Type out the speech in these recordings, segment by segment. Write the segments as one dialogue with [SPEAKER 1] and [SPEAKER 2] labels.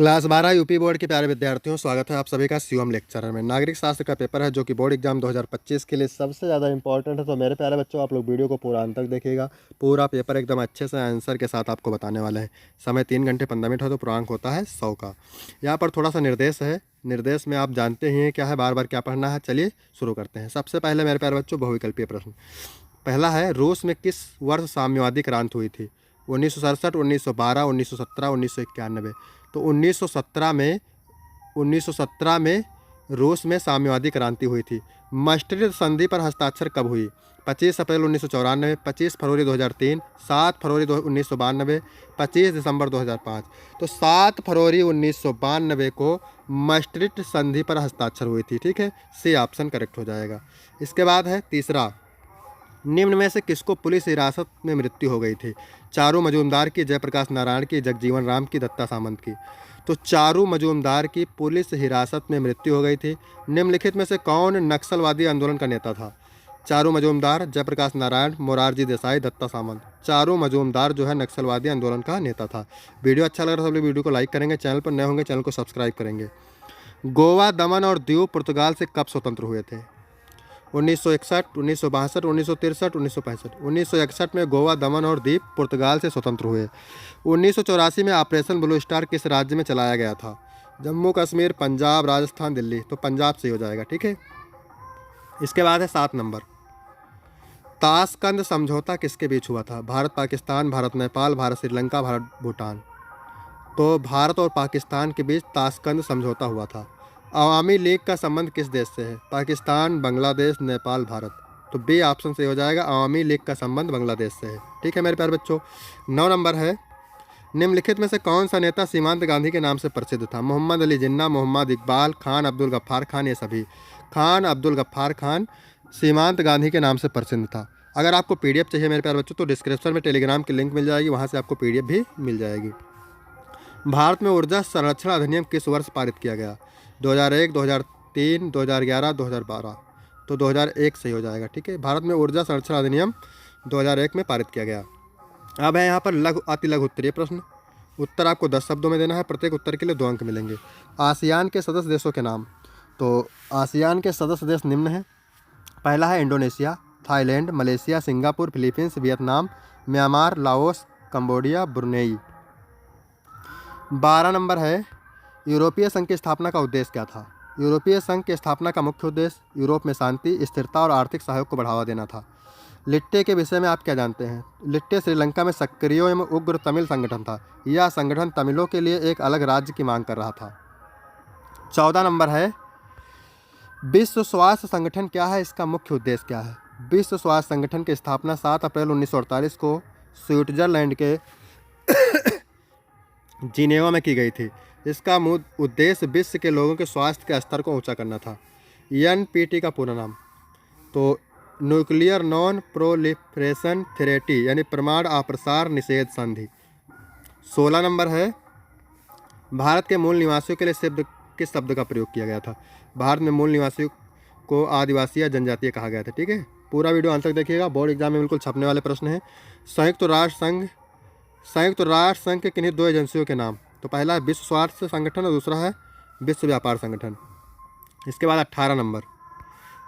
[SPEAKER 1] Class 12 UP board के प्यारे विद्यार्थियों, स्वागत है आप सभी का शिवम लेक्चरर में। नागरिक शास्त्र का पेपर है जो कि बोर्ड एग्जाम 2025 के लिए सबसे ज़्यादा इंपॉर्टेंट है। तो मेरे प्यारे बच्चों, आप लोग वीडियो को पूरा अंत तक देखिएगा। पूरा पेपर एकदम अच्छे से आंसर के साथ आपको बताने वाले हैं। समय 3 घंटे 15 मिनट है, तो पूर्णांक होता है 100 का। यहाँ पर थोड़ा सा निर्देश है। निर्देश में आप जानते ही हैं क्या है, बार बार क्या पढ़ना है। चलिए शुरू करते हैं। सबसे पहले मेरे प्यारे बच्चों, बहुविकल्पीय प्रश्न। पहला है, रूस में किस वर्ष साम्यवादी क्रांति हुई थी? 1967, 1912, 1917, 1991। तो 1917 में रूस में साम्यवादी क्रांति हुई थी। मास्ट्रिच संधि पर हस्ताक्षर कब हुई? 25 अप्रैल 1994, 25 फरवरी 2003, 7 फरवरी 1992, 25 दिसंबर 2005। तो 7 फरवरी 1992 को मास्ट्रिच संधि पर हस्ताक्षर हुई थी। ठीक है, सी ऑप्शन करेक्ट हो जाएगा। इसके बाद है तीसरा, निम्न में से किसको पुलिस हिरासत में मृत्यु हो गई थी? चारू मजूमदार की, जयप्रकाश नारायण की, जगजीवन राम की, दत्ता सामंत की। तो चारू मजूमदार की पुलिस हिरासत में मृत्यु हो गई थी। निम्नलिखित में से कौन नक्सलवादी आंदोलन का नेता था? चारू मजूमदार, जयप्रकाश नारायण, मोरारजी देसाई, दत्ता सामंत। चारू मजूमदार जो है नक्सलवादी आंदोलन का नेता था। वीडियो अच्छा लग रहा है सब लोग वीडियो को लाइक करेंगे, चैनल पर नए होंगे चैनल को सब्सक्राइब करेंगे। गोवा, दमन और दीव पुर्तगाल से कब स्वतंत्र हुए थे? 1961, 1962, 1963, 1965। 1961 में गोवा, दमन और दीव पुर्तगाल से स्वतंत्र हुए। 1984 में ऑपरेशन ब्लू स्टार किस राज्य में चलाया गया था? जम्मू कश्मीर, पंजाब, राजस्थान, दिल्ली। तो पंजाब से हो जाएगा। ठीक है, इसके बाद है 7 नंबर, ताशकंद समझौता किसके बीच हुआ था? भारत पाकिस्तान, भारत नेपाल, भारत श्रीलंका, भारत भूटान। तो भारत और पाकिस्तान के बीच ताशकंद समझौता हुआ था। अवामी लीग का संबंध किस देश से है? पाकिस्तान, बांग्लादेश, नेपाल, भारत। तो बी ऑप्शन से हो जाएगा, अवामी लीग का संबंध बांग्लादेश से है। ठीक है मेरे प्यारे बच्चों। 9 नंबर है, निम्नलिखित में से कौन सा नेता सीमांत गांधी के नाम से प्रसिद्ध था? मोहम्मद अली जिन्ना, मोहम्मद इकबाल खान, अब्दुल गफ्फार खान। ये सभी खान, अब्दुल गफ्फार खान सीमांत गांधी के नाम से प्रसिद्ध था। अगर आपको पीडीएफ चाहिए मेरे प्यारे बच्चों, तो डिस्क्रिप्शन में टेलीग्राम की लिंक मिल जाएगी, वहाँ से आपको पीडीएफ भी मिल जाएगी। भारत में ऊर्जा संरक्षण अधिनियम किस वर्ष पारित किया गया? 2001, 2003, 2011, 2012। तो 2001 सही हो जाएगा। ठीक है, भारत में ऊर्जा संरक्षण अधिनियम 2001 में पारित किया गया। अब है यहाँ पर लघु अति लघु उत्तरीय प्रश्न। उत्तर आपको 10 शब्दों में देना है, प्रत्येक उत्तर के लिए 2 अंक मिलेंगे। आसियान के सदस्य देशों के नाम। तो आसियान के सदस्य देश निम्न हैं। पहला है Indonesia, Thailand, Malaysia, Singapore, Philippines, Vietnam, Myanmar, Laos, Cambodia, Brunei. 12 number है, यूरोपीय संघ की स्थापना का उद्देश्य क्या था? यूरोपीय संघ की स्थापना का मुख्य उद्देश्य यूरोप में शांति, स्थिरता और आर्थिक सहयोग को बढ़ावा देना था। लिट्टे के विषय में आप क्या जानते हैं? लिट्टे श्रीलंका में सक्रिय एवं उग्र तमिल संगठन था। यह संगठन तमिलों के लिए एक अलग राज्य की मांग कर रहा था। 14 नंबर है, विश्व स्वास्थ्य संगठन क्या है? इसका मुख्य उद्देश्य क्या है? विश्व स्वास्थ्य संगठन की स्थापना 7 अप्रैल 1948 को स्विट्जरलैंड के जिनेवा में की गई थी। इसका मूल उद्देश्य विश्व के लोगों के स्वास्थ्य के स्तर को ऊंचा करना था। एनपीटी का पूरा नाम, तो न्यूक्लियर नॉन प्रोलिफरेशन थ्रेटी, यानी परमाणु अप्रसार निषेध संधि। 16 नंबर है, भारत के मूल निवासियों के लिए किस शब्द का प्रयोग किया गया था? भारत में मूल निवासियों को आदिवासी या जनजातीय कहा गया था। ठीक है, पूरा वीडियो अंत तक देखिएगा, बोर्ड एग्जाम में बिल्कुल छपने वाले प्रश्न हैं। संयुक्त राष्ट्र संघ के किन्हीं 2 एजेंसियों के नाम। तो पहला है विश्व स्वास्थ्य संगठन और दूसरा है विश्व व्यापार संगठन। इसके बाद 18 नंबर,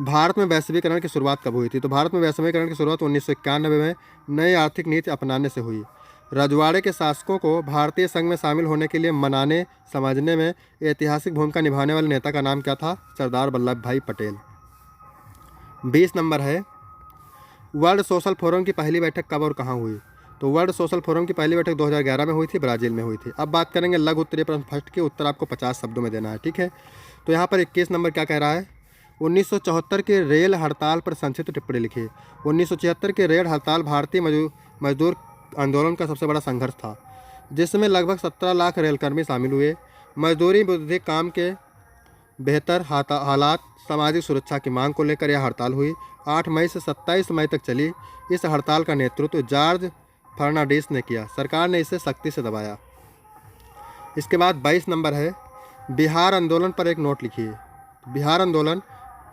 [SPEAKER 1] भारत में वैश्वीकरण की शुरुआत कब हुई थी? तो भारत में वैश्वीकरण की शुरुआत 1991 में नई आर्थिक नीति अपनाने से हुई। रजवाड़े के शासकों को भारतीय संघ में शामिल होने के लिए मनाने समझने में ऐतिहासिक भूमिका निभाने वाले नेता का नाम क्या था? सरदार वल्लभ भाई पटेल। 20 नंबर है, वर्ल्ड सोशल फोरम की पहली बैठक कब और कहाँ हुई? तो वर्ल्ड सोशल फोरम की पहली बैठक 2011 में हुई थी, ब्राज़ील में हुई थी। अब बात करेंगे लघु उत्तरीय प्रश्न फर्स्ट के, उत्तर आपको 50 शब्दों में देना है। ठीक है, तो यहाँ पर 21 नंबर क्या कह रहा है? 1974 के रेल हड़ताल पर संक्षिप्त टिप्पणी लिखी। 1976 के रेल हड़ताल भारतीय मजदूर आंदोलन का सबसे बड़ा संघर्ष था, जिसमें लगभग 17 लाख रेलकर्मी शामिल हुए। मजदूरी विरोधी काम के बेहतर हालात, सामाजिक सुरक्षा की मांग को लेकर यह हड़ताल हुई। 8 मई से 27 मई तक चली इस हड़ताल का नेतृत्व जॉर्ज फर्नांडिस ने किया। सरकार ने इसे सख्ती से दबाया। इसके बाद 22 नंबर है, बिहार आंदोलन पर एक नोट लिखिए। बिहार आंदोलन,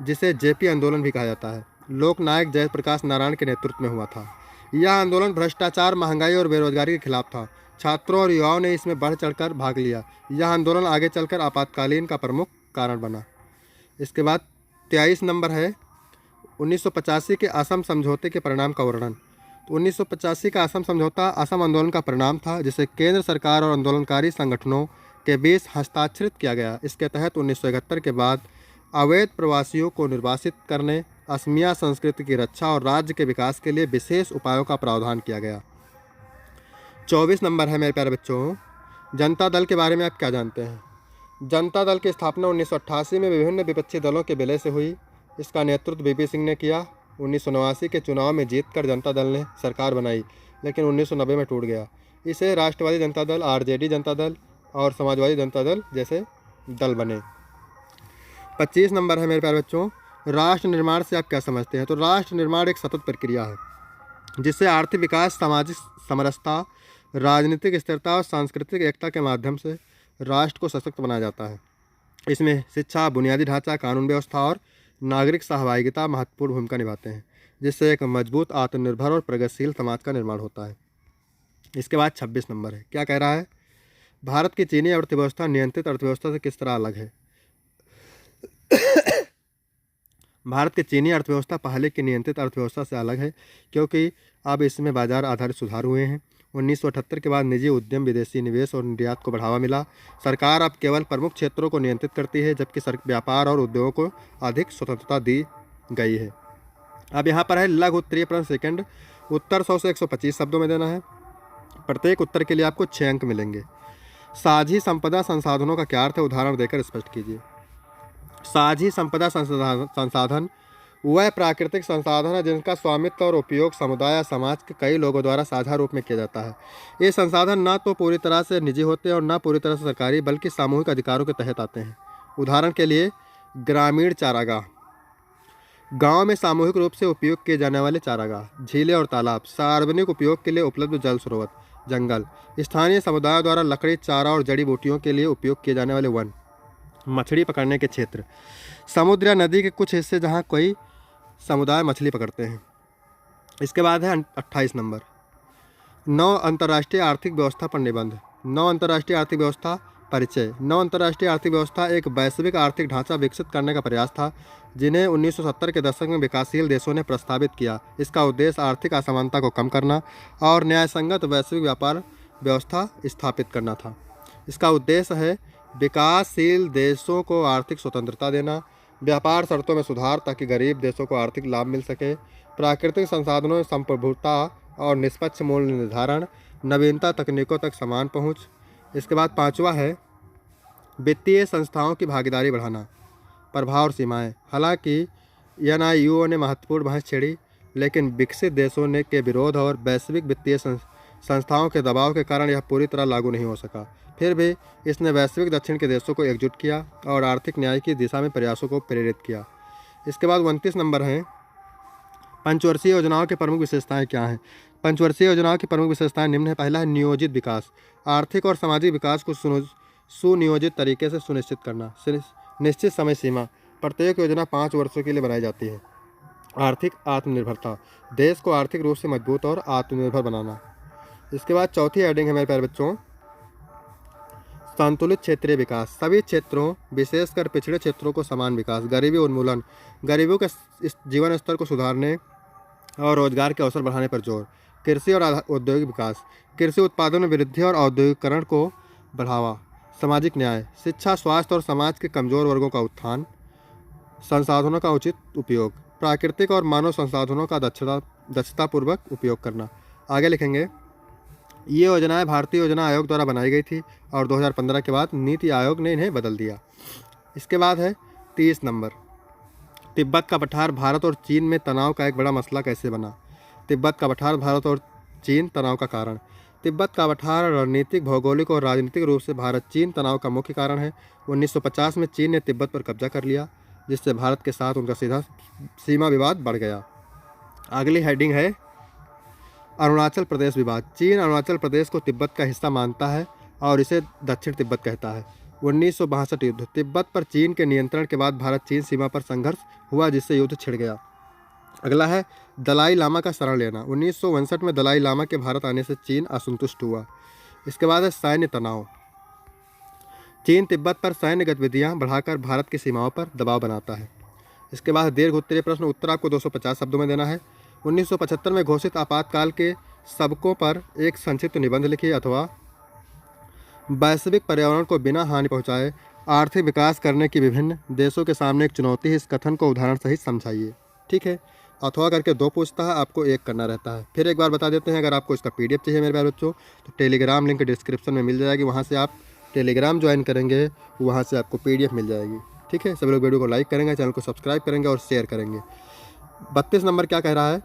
[SPEAKER 1] जिसे जेपी आंदोलन भी कहा जाता है, लोकनायक जयप्रकाश नारायण के नेतृत्व में हुआ था। यह आंदोलन भ्रष्टाचार, महंगाई और बेरोजगारी के खिलाफ था। छात्रों और युवाओं ने इसमें बढ़ चढ़कर भाग लिया। यह आंदोलन आगे चलकर आपातकालीन का प्रमुख कारण बना। इसके बाद 23 नंबर है 1985 के असम समझौते के परिणाम का वर्णन। तो 1985 का असम समझौता असम आंदोलन का परिणाम था, जिसे केंद्र सरकार और आंदोलनकारी संगठनों के बीच हस्ताक्षरित किया गया। इसके तहत 1971 के बाद अवैध प्रवासियों को निर्वासित करने, असमिया संस्कृति की रक्षा और राज्य के विकास के लिए विशेष उपायों का प्रावधान किया गया। 24 नंबर है मेरे प्यारे बच्चों, जनता दल के बारे में आप क्या जानते हैं? जनता दल की स्थापना 1988 में विभिन्न विपक्षी दलों के विलय से हुई। इसका नेतृत्व बीपी सिंह ने किया। 1989 के चुनाव में जीतकर जनता दल ने सरकार बनाई, लेकिन 1990 में टूट गया। इसे राष्ट्रवादी जनता दल, आरजेडी जनता दल और समाजवादी जनता दल जैसे दल बने। 25 नंबर है मेरे प्यारे बच्चों, राष्ट्र निर्माण से आप क्या समझते हैं? तो राष्ट्र निर्माण एक सतत प्रक्रिया है, जिससे आर्थिक विकास, सामाजिक समरसता, राजनीतिक स्थिरता और सांस्कृतिक एकता के माध्यम से राष्ट्र को सशक्त बनाया जाता है। इसमें शिक्षा, बुनियादी ढांचा, कानून व्यवस्था और नागरिक सहभागिता महत्वपूर्ण भूमिका निभाते हैं, जिससे एक मजबूत, आत्मनिर्भर और प्रगतिशील समाज का निर्माण होता है। इसके बाद 26 नंबर है, क्या कह रहा है? भारत की चीनी अर्थव्यवस्था नियंत्रित अर्थव्यवस्था से किस तरह अलग है? भारत की चीनी अर्थव्यवस्था पहले की नियंत्रित अर्थव्यवस्था से अलग है, क्योंकि अब इसमें बाजार आधारित सुधार हुए हैं। 1978 के बाद निजी उद्यम, विदेशी निवेश और निर्यात को बढ़ावा मिला। सरकार अब केवल प्रमुख क्षेत्रों को नियंत्रित करती है, जबकि व्यापार और उद्योगों को अधिक स्वतंत्रता दी गई है। अब यहाँ पर है लघु उत्तरीय प्रश्न सेकंड। उत्तर 100 से 125 शब्दों में देना है। प्रत्येक उत्तर के लिए आपको 6 अंक मिलेंगे। साझी संपदा संसाधनों का क्या अर्थ है? उदाहरण देकर स्पष्ट कीजिए। साझी संपदा संसाधन वह प्राकृतिक संसाधन है जिनका स्वामित्व और उपयोग समुदाय या समाज के कई लोगों द्वारा साझा रूप में किया जाता है। ये संसाधन न तो पूरी तरह से निजी होते हैं और न पूरी तरह से सरकारी, बल्कि सामूहिक अधिकारों के तहत आते हैं। उदाहरण के लिए ग्रामीण चारागाह, गांव में सामूहिक रूप से उपयोग किए जाने वाले चारागाह, झीलें और तालाब, सार्वजनिक उपयोग के लिए उपलब्ध जल स्रोत, जंगल, स्थानीय समुदायों द्वारा लकड़ी, चारा और जड़ी बूटियों के लिए उपयोग किए जाने वाले वन, मछली पकड़ने के क्षेत्र, समुद्र या नदी के कुछ हिस्से जहां कोई समुदाय मछली पकड़ते हैं। इसके बाद है 28 नंबर, 9 अंतर्राष्ट्रीय आर्थिक व्यवस्था पर निबंध। 9 अंतर्राष्ट्रीय आर्थिक व्यवस्था परिचय। 9 अंतर्राष्ट्रीय आर्थिक व्यवस्था एक वैश्विक आर्थिक ढांचा विकसित करने का प्रयास था, जिन्हें 1970 के दशक में विकासशील देशों ने प्रस्तावित किया। इसका उद्देश्य आर्थिक असमानता को कम करना और न्यायसंगत वैश्विक व्यापार व्यवस्था स्थापित करना था। इसका उद्देश्य है विकासशील देशों को आर्थिक स्वतंत्रता देना, व्यापार शर्तों में सुधार ताकि गरीब देशों को आर्थिक लाभ मिल सके, प्राकृतिक संसाधनों में संप्रभुता और निष्पक्ष मूल्य निर्धारण, नवीनता तकनीकों तक समान पहुंच। इसके बाद 5वां है वित्तीय संस्थाओं की भागीदारी बढ़ाना, प्रभाव और सीमाएं। हालांकि NIUO ने महत्वपूर्ण बहस छेड़ी, लेकिन विकसित देशों ने के विरोध और वैश्विक वित्तीय संस्थाओं के दबाव के कारण यह पूरी तरह लागू नहीं हो सका। फिर भी इसने वैश्विक दक्षिण के देशों को एकजुट किया और आर्थिक न्याय की दिशा में प्रयासों को प्रेरित किया। इसके बाद 29 नंबर है पंचवर्षीय योजनाओं की प्रमुख विशेषताएं क्या हैं? पंचवर्षीय योजनाओं की प्रमुख विशेषताएं निम्न है। पहला है नियोजित विकास, आर्थिक और सामाजिक विकास को सुनियोजित तरीके से सुनिश्चित करना। निश्चित समय सीमा, प्रत्येक योजना 5 वर्षों के लिए बनाई जाती है। आर्थिक आत्मनिर्भरता, देश को आर्थिक रूप से मजबूत और आत्मनिर्भर बनाना। इसके बाद चौथी हेडिंग है मेरे प्यारे बच्चों, संतुलित क्षेत्रीय विकास, सभी क्षेत्रों विशेषकर पिछड़े क्षेत्रों को समान विकास, गरीबी उन्मूलन, गरीबों के जीवन स्तर को सुधारने और रोजगार के अवसर बढ़ाने पर जोर, कृषि और औद्योगिक विकास, कृषि उत्पादन में वृद्धि और औद्योगिकरण को बढ़ावा, सामाजिक न्याय, शिक्षा, स्वास्थ्य और समाज के कमजोर वर्गों का उत्थान, संसाधनों का उचित उपयोग, प्राकृतिक और मानव संसाधनों का दक्षतापूर्वक उपयोग करना। आगे लिखेंगे, ये योजनाएं भारतीय योजना आयोग द्वारा बनाई गई थी और 2015 के बाद नीति आयोग ने इन्हें बदल दिया। इसके बाद है 30 नंबर, तिब्बत का पठार भारत और चीन में तनाव का एक बड़ा मसला कैसे बना? तिब्बत का पठार भारत और चीन तनाव का कारण। तिब्बत का पठार रणनीतिक, भौगोलिक और राजनीतिक रूप से भारत चीन तनाव का मुख्य कारण है। 1950 में चीन ने तिब्बत पर कब्जा कर लिया, जिससे भारत के साथ उनका सीधा सीमा विवाद बढ़ गया। अगली हेडिंग है अरुणाचल प्रदेश विवाद। चीन अरुणाचल प्रदेश को तिब्बत का हिस्सा मानता है और इसे दक्षिण तिब्बत कहता है। 1962 युद्ध, तिब्बत पर चीन के नियंत्रण के बाद भारत चीन सीमा पर संघर्ष हुआ, जिससे युद्ध छिड़ गया। अगला है दलाई लामा का शरण लेना, 1959 में दलाई लामा के भारत आने से चीन असंतुष्ट हुआ। इसके बाद है सैन्य तनाव, चीन तिब्बत पर सैन्य गतिविधियां बढ़ाकर भारत की सीमाओं पर दबाव बनाता है। इसके बाद दीर्घ उत्तरीय प्रश्न, उत्तर आपको 250 शब्दों में देना है। 1975 में घोषित आपातकाल के सबकों पर एक संक्षिप्त निबंध लिखिए अथवा वैश्विक पर्यावरण को बिना हानि पहुंचाए आर्थिक विकास करने की विभिन्न देशों के सामने एक चुनौती है, इस कथन को उदाहरण सहित समझाइए। ठीक है, अथवा करके 2 पूछता है, आपको 1 करना रहता है। फिर एक बार बता देते हैं, अगर आपको इसका PDF चाहिए मेरे प्यारे बच्चों तो टेलीग्राम लिंक डिस्क्रिप्शन में मिल जाएगी, वहाँ से आप टेलीग्राम ज्वाइन करेंगे, वहाँ से आपको PDF मिल जाएगी। ठीक है, सभी लोग वीडियो को लाइक करेंगे, चैनल को सब्सक्राइब करेंगे और शेयर करेंगे। 32 नंबर क्या कह रहा है,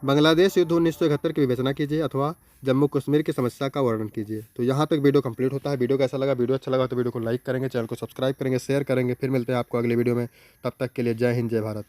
[SPEAKER 1] बांग्लादेश युद्ध 1971 की विवेचना कीजिए अथवा जम्मू कश्मीर की समस्या का वर्णन कीजिए। तो यहाँ तक वीडियो कंप्लीट होता है। वीडियो कैसा लगा, वीडियो अच्छा लगा तो वीडियो को लाइक करेंगे, चैनल को सब्सक्राइब करेंगे, शेयर करेंगे। फिर मिलते हैं आपको अगले वीडियो में, तब तक के लिए जय हिंद जय भारत।